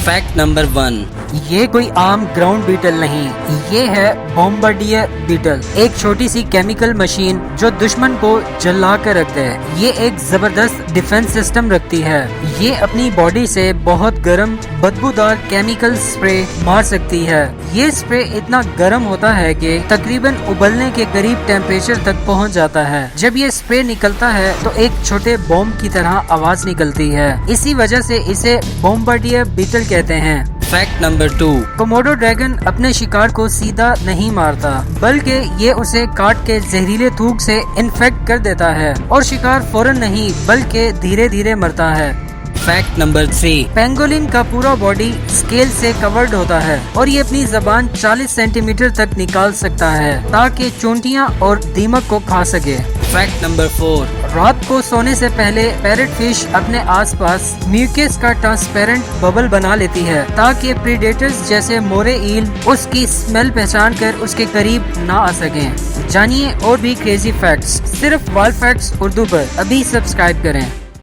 Fact number 1। ये कोई आम ग्राउंड बीटल नहीं, ये है बॉम्बार्डियर बीटल, एक छोटी सी केमिकल मशीन जो दुश्मन को जला कर रखते है। ये एक जबरदस्त डिफेंस सिस्टम रखती है। ये अपनी बॉडी से बहुत गर्म बदबूदार केमिकल स्प्रे मार सकती है। ये स्प्रे इतना गर्म होता है कि तकरीबन उबलने के करीब टेम्परेचर तक पहुंच जाता है। जब ये स्प्रे निकलता है तो एक छोटे बॉम्ब की तरह आवाज निकलती है। इसी वजह से इसे बॉम्बार्डियर बीटल कहते हैं। Fact number 2। कोमोडो ड्रैगन अपने शिकार को सीधा नहीं मारता, बल्कि ये उसे काट के जहरीले थूक से इन्फेक्ट कर देता है और शिकार फौरन नहीं बल्कि धीरे धीरे मरता है। Fact number 3। पेंगोलिन का पूरा बॉडी स्केल से कवर्ड होता है और ये अपनी जबान 40 सेंटीमीटर तक निकाल सकता है ताकि चूंटियां और दीमक को खा सके। Fact number 4। रात को सोने से पहले पैरेट फिश अपने आसपास म्यूकस का ट्रांसपेरेंट बबल बना लेती है ताकि प्रीडेटर्स जैसे मोरे ईल उसकी स्मेल पहचान कर उसके करीब ना आ सकें। जानिए और भी क्रेजी फैक्ट्स सिर्फ वाल फैक्ट्स उर्दू पर। अभी सब्सक्राइब करें।